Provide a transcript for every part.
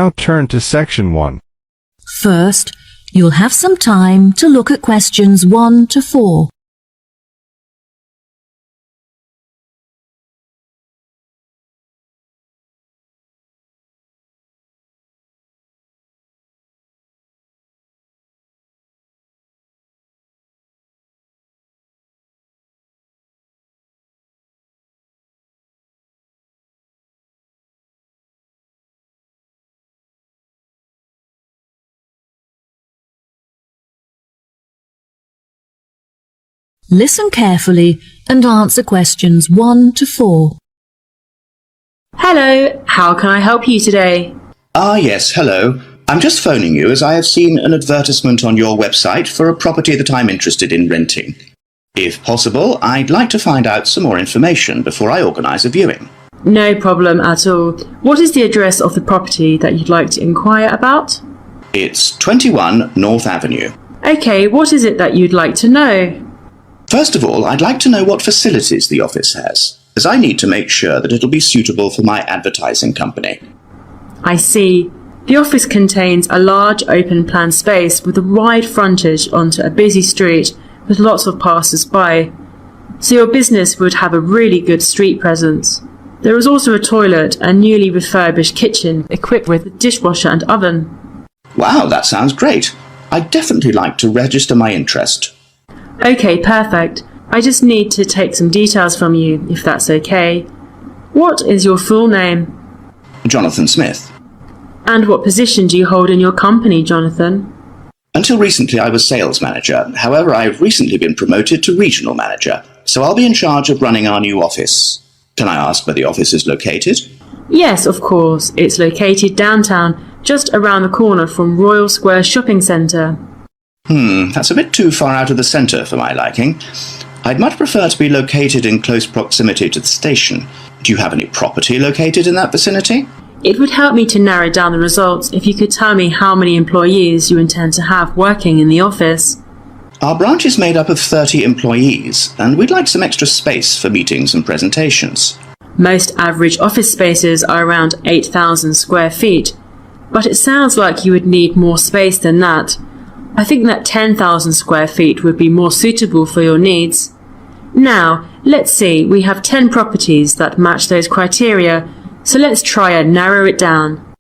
now turn to section 1. First, you'll have some time to look at questions 1 to 4. Listen carefully and answer questions 1 to 4. Hello, how can I help you today? Yes, hello. I'm just phoning you as I have seen an advertisement on your website for a property that I'm interested in renting. If possible, I'd like to find out some more information before I organise a viewing. No problem at all. What is the address of the property that you'd like to inquire about? It's 21 North Avenue. Okay, what is it that you'd like to know? First of all, I'd like to know what facilities the office has, as I need to make sure that it'll be suitable for my advertising company. I see. The office contains a large open-plan space with a wide frontage onto a busy street with lots of passers-by, so your business would have a really good street presence. There is also a toilet and newly refurbished kitchen equipped with a dishwasher and oven. Wow, that sounds great. I'd definitely like to register my interest. Okay, perfect. I just need to take some details from you, if that's okay. What is your full name? Jonathan Smith. And what position do you hold in your company, Jonathan? Until recently I was sales manager. However, I've recently been promoted to regional manager, so I'll be in charge of running our new office. Can I ask where the office is located? Yes, of course. It's located downtown, just around the corner from Royal Square Shopping Centre. That's a bit too far out of the centre for my liking. I'd much prefer to be located in close proximity to the station. Do you have any property located in that vicinity? It would help me to narrow down the results if you could tell me how many employees you intend to have working in the office. Our branch is made up of 30 employees, and we'd like some extra space for meetings and presentations. Most average office spaces are around 8,000 square feet, but it sounds like you would need more space than that. I think that 10,000 square feet would be more suitable for your needs. Now, let's see, we have 10 properties that match those criteria, so let's try and narrow it down.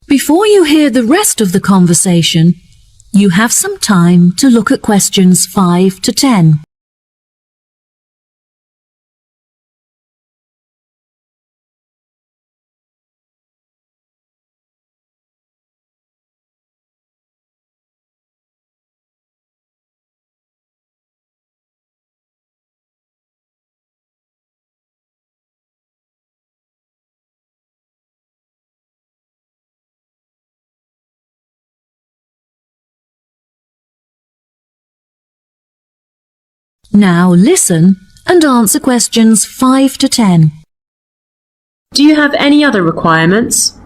Before you hear the rest of the conversation, you have some time to look at questions 5 to 10. Now listen and answer questions 5 to 10. Do you have any other requirements?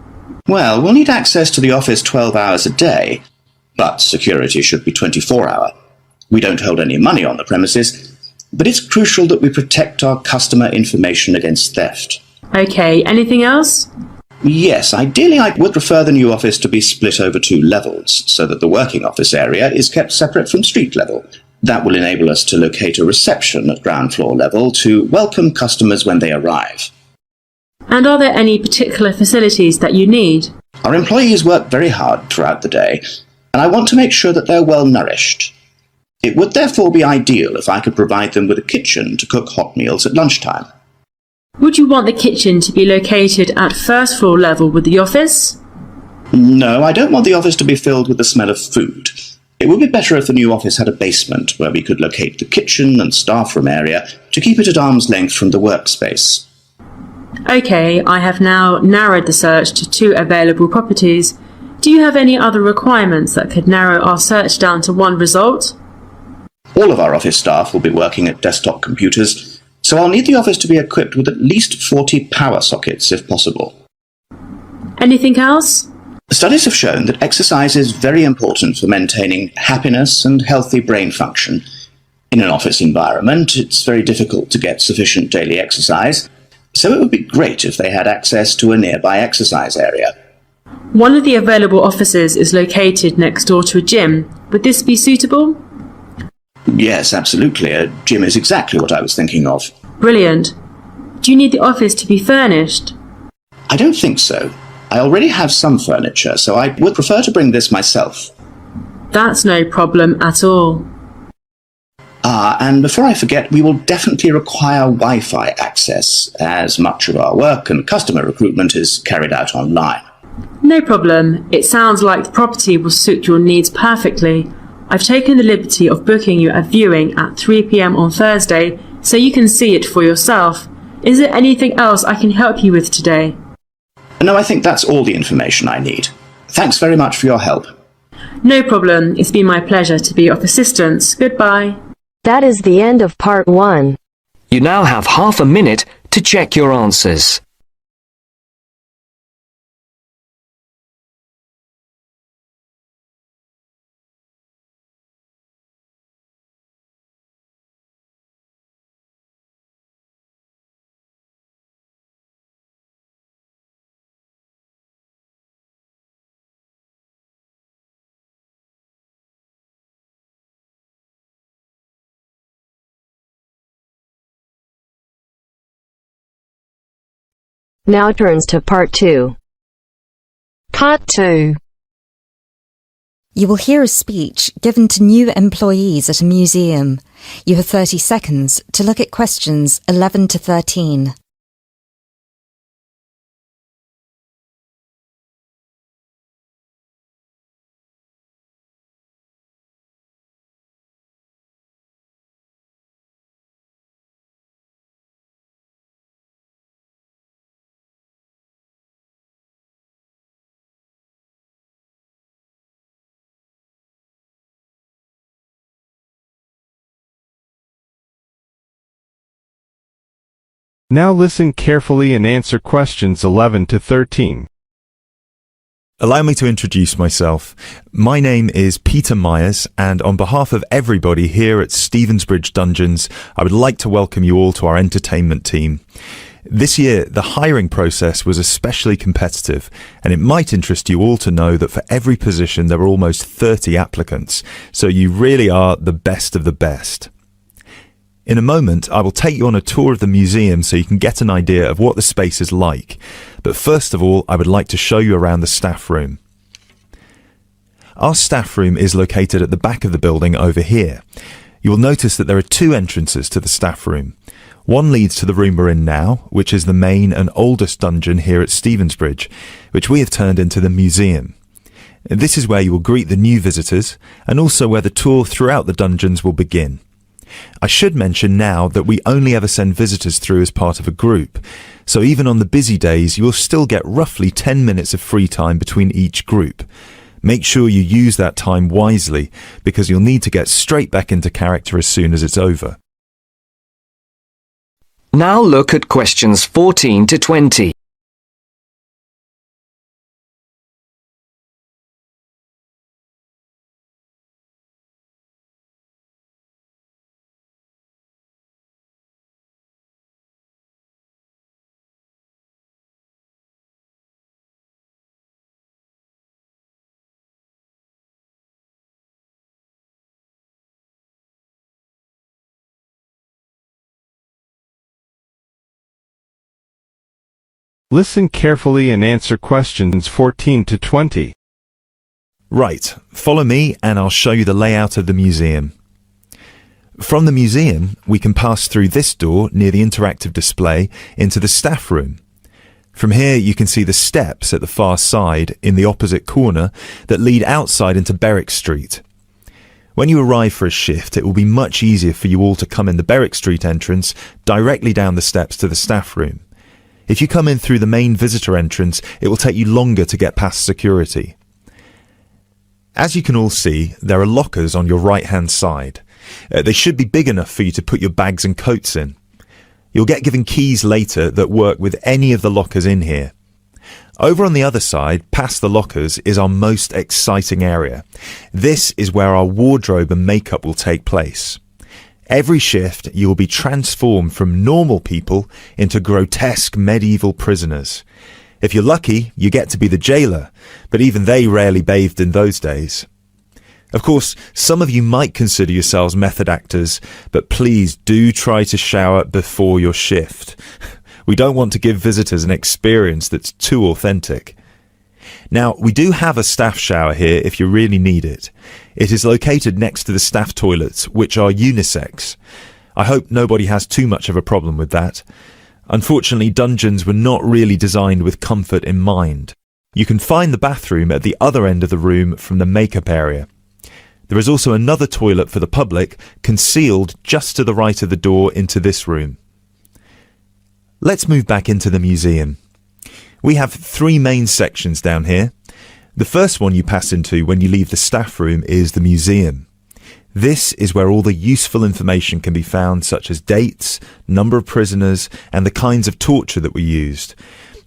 Well, we'll need access to the office 12 hours a day, but security should be 24-hour. We don't hold any money on the premises, but it's crucial that we protect our customer information against theft. Okay, anything else? Yes, ideally I would prefer the new office to be split over 2 levels, so that the working office area is kept separate from street level. That will enable us to locate a reception at ground floor level to welcome customers when they arrive. And are there any particular facilities that you need? Our employees work very hard throughout the day, and I want to make sure that they're well nourished. It would therefore be ideal if I could provide them with a kitchen to cook hot meals at lunchtime. Would you want the kitchen to be located at first floor level with the office? No, I don't want the office to be filled with the smell of food. It would be better if the new office had a basement where we could locate the kitchen and staff room area to keep it at arm's length from the workspace. Okay, I have now narrowed the search to 2 available properties. Do you have any other requirements that could narrow our search down to 1 result? All of our office staff will be working at desktop computers, so I'll need the office to be equipped with at least 40 power sockets if possible. Anything else? Studies have shown that exercise is very important for maintaining happiness and healthy brain function. In an office environment, it's very difficult to get sufficient daily exercise, so it would be great if they had access to a nearby exercise area. One of the available offices is located next door to a gym. Would this be suitable? Yes, absolutely. A gym is exactly what I was thinking of. Brilliant. Do you need the office to be furnished? I don't think so. I already have some furniture, so I would prefer to bring this myself. That's no problem at all. And before I forget, we will definitely require Wi-Fi access, as much of our work and customer recruitment is carried out online. No problem. It sounds like the property will suit your needs perfectly. I've taken the liberty of booking you a viewing at 3 p.m. on Thursday, so you can see it for yourself. Is there anything else I can help you with today? No, I think that's all the information I need. Thanks very much for your help. No problem. It's been my pleasure to be of assistance. Goodbye. That is the end of part 1. You now have half a minute to check your answers. Now turns to part 2. Part 2. You will hear a speech given to new employees at a museum. You have 30 seconds to look at questions 11 to 13. Now listen carefully and answer questions 11 to 13. Allow me to introduce myself. My name is Peter Myers, and on behalf of everybody here at Stevensbridge Dungeons, I would like to welcome you all to our entertainment team. This year, the hiring process was especially competitive, and it might interest you all to know that for every position there were almost 30 applicants, so you really are the best of the best. In a moment, I will take you on a tour of the museum so you can get an idea of what the space is like. But first of all, I would like to show you around the staff room. Our staff room is located at the back of the building over here. You will notice that there are 2 entrances to the staff room. One leads to the room we're in now, which is the main and oldest dungeon here at Stevensbridge, which we have turned into the museum. This is where you will greet the new visitors, and also where the tour throughout the dungeons will begin. I should mention now that we only ever send visitors through as part of a group, so even on the busy days you will still get roughly 10 minutes of free time between each group. Make sure you use that time wisely, because you'll need to get straight back into character as soon as it's over. Now look at questions 14 to 20. Listen carefully and answer questions 14 to 20. Right, follow me and I'll show you the layout of the museum. From the museum, we can pass through this door near the interactive display into the staff room. From here you can see the steps at the far side in the opposite corner that lead outside into Berwick Street. When you arrive for a shift, it will be much easier for you all to come in the Berwick Street entrance directly down the steps to the staff room. If you come in through the main visitor entrance, it will take you longer to get past security. As you can all see, there are lockers on your right-hand side. They should be big enough for you to put your bags and coats in. You'll get given keys later that work with any of the lockers in here. Over on the other side, past the lockers, is our most exciting area. This is where our wardrobe and makeup will take place. Every shift, you will be transformed from normal people into grotesque medieval prisoners. If you're lucky, you get to be the jailer, but even they rarely bathed in those days. Of course, some of you might consider yourselves method actors, but please do try to shower before your shift. We don't want to give visitors an experience that's too authentic. Now, we do have a staff shower here if you really need it. It is located next to the staff toilets, which are unisex. I hope nobody has too much of a problem with that. Unfortunately, dungeons were not really designed with comfort in mind. You can find the bathroom at the other end of the room from the makeup area. There is also another toilet for the public, concealed just to the right of the door into this room. Let's move back into the museum. We have 3 main sections down here. The first one you pass into when you leave the staff room is the museum. This is where all the useful information can be found, such as dates, number of prisoners, and the kinds of torture that were used.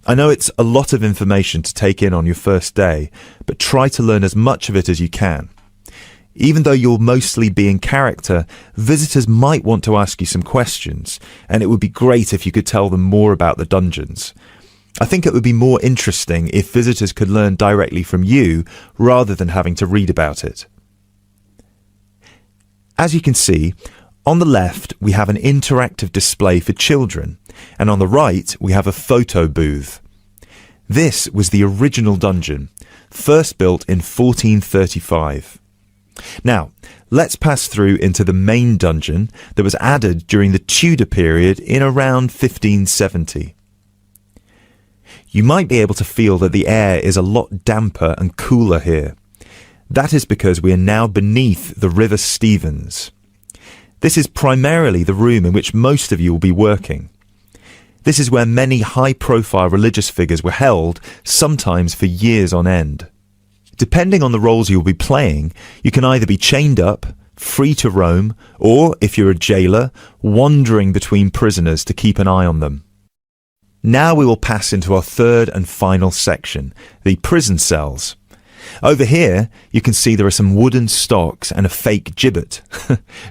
I know it's a lot of information to take in on your first day, but try to learn as much of it as you can. Even though you'll mostly be in character, visitors might want to ask you some questions, and it would be great if you could tell them more about the dungeons. I think it would be more interesting if visitors could learn directly from you rather than having to read about it. As you can see, on the left we have an interactive display for children, and on the right we have a photo booth. This was the original dungeon, first built in 1435. Now, let's pass through into the main dungeon that was added during the Tudor period in around 1570. You might be able to feel that the air is a lot damper and cooler here. That is because we are now beneath the River Stevens. This is primarily the room in which most of you will be working. This is where many high-profile religious figures were held, sometimes for years on end. Depending on the roles you'll be playing, you can either be chained up, free to roam, or, if you're a jailer, wandering between prisoners to keep an eye on them. Now we will pass into our third and final section, the prison cells. Over here, you can see there are some wooden stocks and a fake gibbet.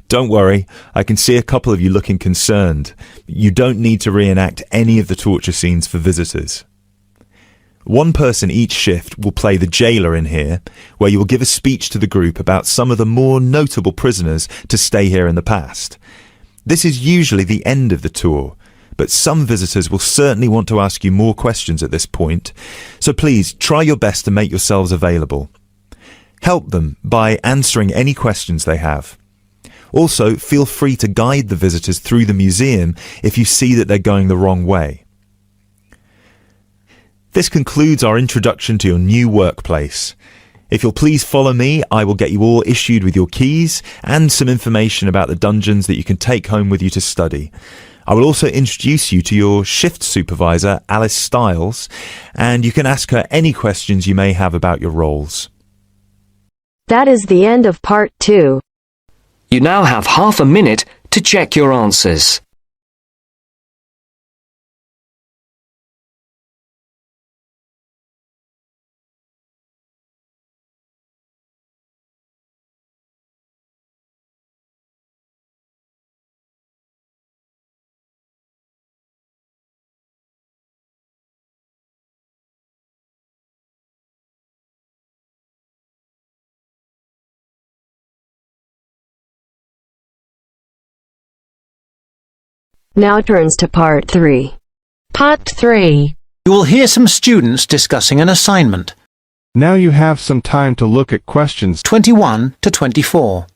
Don't worry, I can see a couple of you looking concerned. You don't need to reenact any of the torture scenes for visitors. One person each shift will play the jailer in here, where you will give a speech to the group about some of the more notable prisoners to stay here in the past. This is usually the end of the tour, but some visitors will certainly want to ask you more questions at this point, so please try your best to make yourselves available. Help them by answering any questions they have. Also, feel free to guide the visitors through the museum if you see that they're going the wrong way. This concludes our introduction to your new workplace. If you'll please follow me, I will get you all issued with your keys and some information about the dungeons that you can take home with you to study. I will also introduce you to your shift supervisor, Alice Stiles, and you can ask her any questions you may have about your roles. That is the end of part 2. You now have half a minute to check your answers. Now turns to part 3. Part 3. You will hear some students discussing an assignment. Now you have some time to look at questions 21 to 24.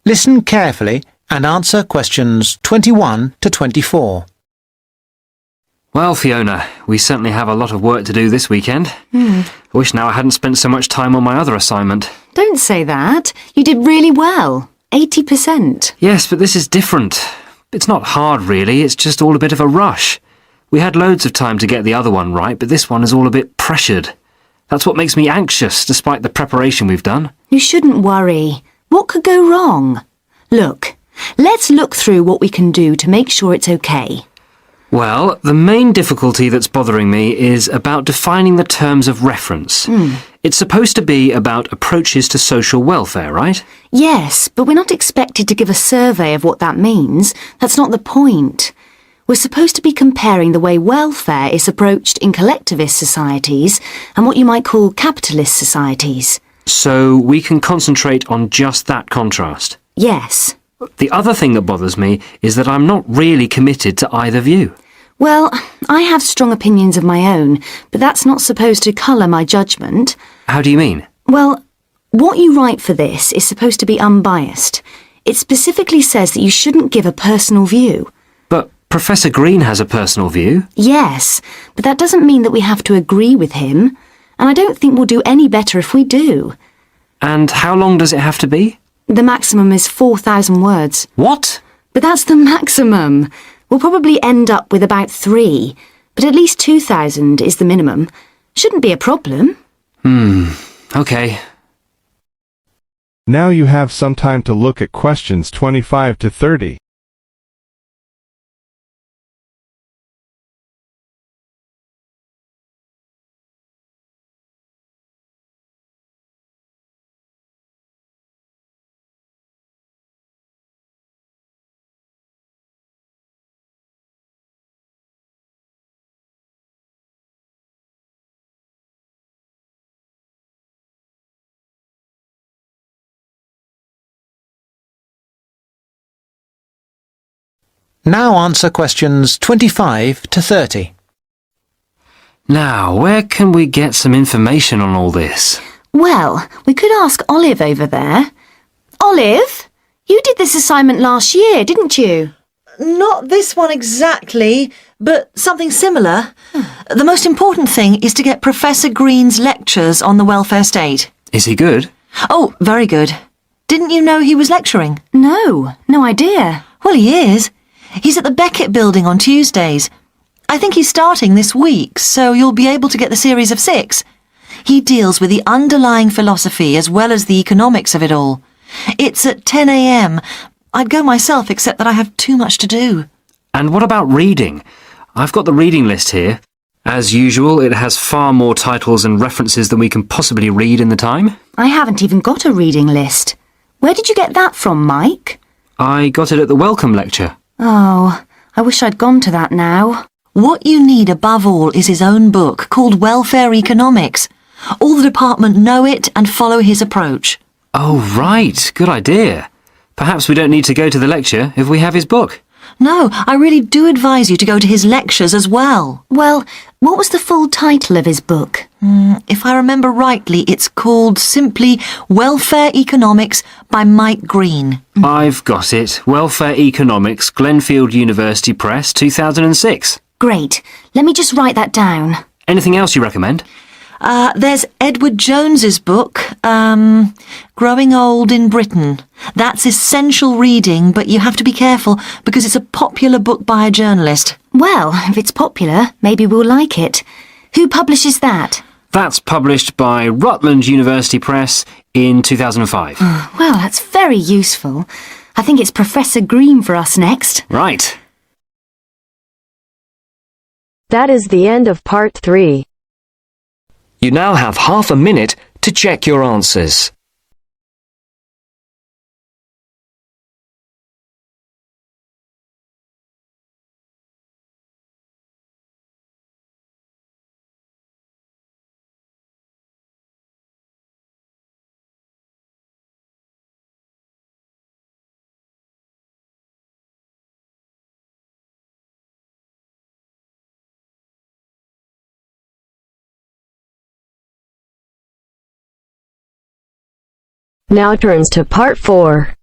Listen carefully and answer questions 21 to 24. Well, Fiona, we certainly have a lot of work to do this weekend. I wish now I hadn't spent so much time on my other assignment. Don't say that. You did really well. 80%. Yes, but this is different. It's not hard, really. It's just all a bit of a rush. We had loads of time to get the other one right, but this one is all a bit pressured. That's what makes me anxious, despite the preparation we've done. You shouldn't worry. What could go wrong? Look, let's look through what we can do to make sure it's okay. Well, the main difficulty that's bothering me is about defining the terms of reference. It's supposed to be about approaches to social welfare, right? Yes, but we're not expected to give a survey of what that means. That's not the point. We're supposed to be comparing the way welfare is approached in collectivist societies and what you might call capitalist societies. So we can concentrate on just that contrast. Yes. The other thing that bothers me is that I'm not really committed to either view. Well, I have strong opinions of my own, but that's not supposed to colour my judgment. How do you mean? Well, what you write for this is supposed to be unbiased. It specifically says that you shouldn't give a personal view. But Professor Green has a personal view. Yes, but that doesn't mean that we have to agree with him. And I don't think we'll do any better if we do. And how long does it have to be? The maximum is 4,000 words. What? But that's the maximum. We'll probably end up with about 3, but at least 2,000 is the minimum. Shouldn't be a problem. Okay. Now you have some time to look at questions 25 to 30. Now answer questions 25 to 30. Now, where can we get some information on all this? Well, we could ask Olive over there. Olive, you did this assignment last year, didn't you? Not this one exactly, but something similar. The most important thing is to get Professor Green's lectures on the welfare state. Is he good? Oh, very good. Didn't you know he was lecturing? No idea. Well, he is. He's at the Beckett building on Tuesdays. I think he's starting this week, so you'll be able to get the series of 6. He deals with the underlying philosophy as well as the economics of it all. It's at 10 a.m. I'd go myself, except that I have too much to do. And what about reading? I've got the reading list here. As usual, it has far more titles and references than we can possibly read in the time. I haven't even got a reading list. Where did you get that from, Mike? I got it at the welcome lecture. Oh, I wish I'd gone to that now. What you need above all is his own book called Welfare Economics. All the department know it and follow his approach. Oh, right. Good idea. Perhaps we don't need to go to the lecture if we have his book. No, I really do advise you to go to his lectures as well. Well, what was the full title of his book? If I remember rightly, it's called simply Welfare Economics by Mike Green. I've got it. Welfare Economics, Glenfield University Press, 2006. Great. Let me just write that down. Anything else you recommend? There's Edward Jones's book, Growing Old in Britain. That's essential reading, but you have to be careful because it's a popular book by a journalist. Well, if it's popular, maybe we'll like it. Who publishes that? That's published by Rutland University Press in 2005. Well, that's very useful. I think it's Professor Green for us next. Right. That is the end of part 3. You now have half a minute to check your answers. Now turns to part 4.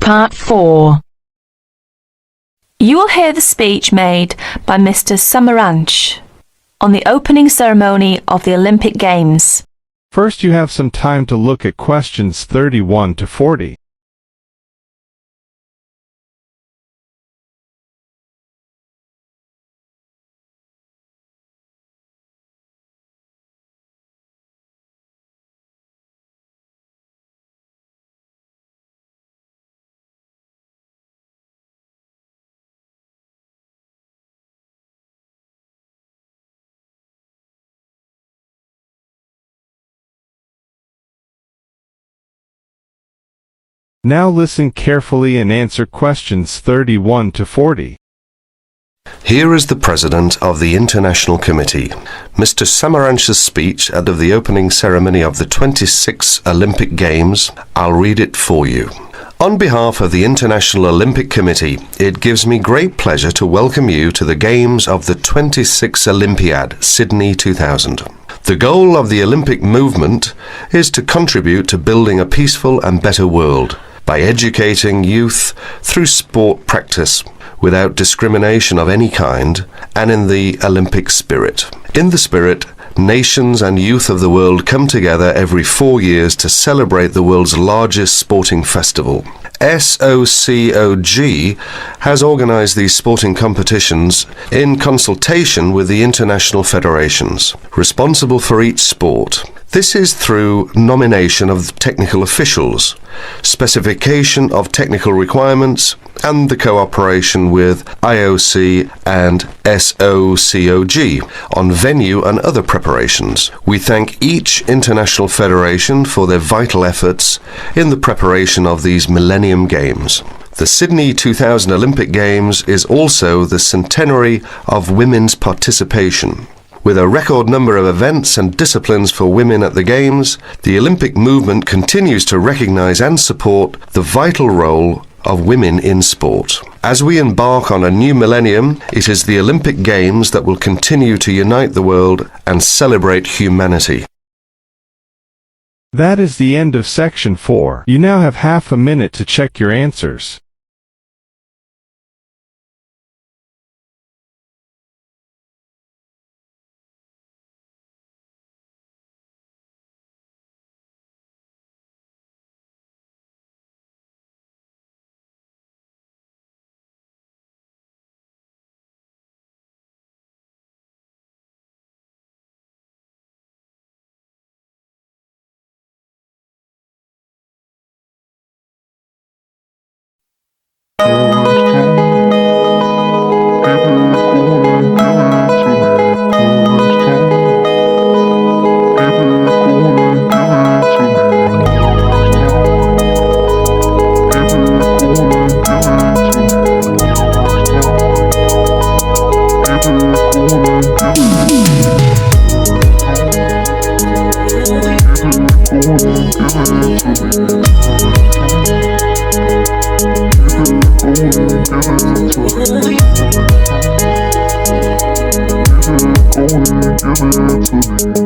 Part 4. You will hear the speech made by Mr. Samaranch on the opening ceremony of the Olympic Games. First, you have some time to look at questions 31 to 40. Now listen carefully and answer questions 31 to 40. Here is the President of the International Committee, Mr. Samaranch's speech at the opening ceremony of the 26 Olympic Games. I'll read it for you. On behalf of the International Olympic Committee, it gives me great pleasure to welcome you to the Games of the 26th Olympiad, Sydney 2000. The goal of the Olympic movement is to contribute to building a peaceful and better world by educating youth through sport practice without discrimination of any kind and in the Olympic spirit. In the spirit, nations and youth of the world come together every 4 years to celebrate the world's largest sporting festival. SOCOG has organized these sporting competitions in consultation with the international federations responsible for each sport. This is through nomination of technical officials, specification of technical requirements, and the cooperation with IOC and SOCOG on venue and other preparations. We thank each international federation for their vital efforts in the preparation of these Millennium Games. The Sydney 2000 Olympic Games is also the centenary of women's participation. With a record number of events and disciplines for women at the Games, the Olympic movement continues to recognize and support the vital role of women in sport. As we embark on a new millennium, it is the Olympic Games that will continue to unite the world and celebrate humanity. That is the end of section 4. You now have half a minute to check your answers. Give it to me.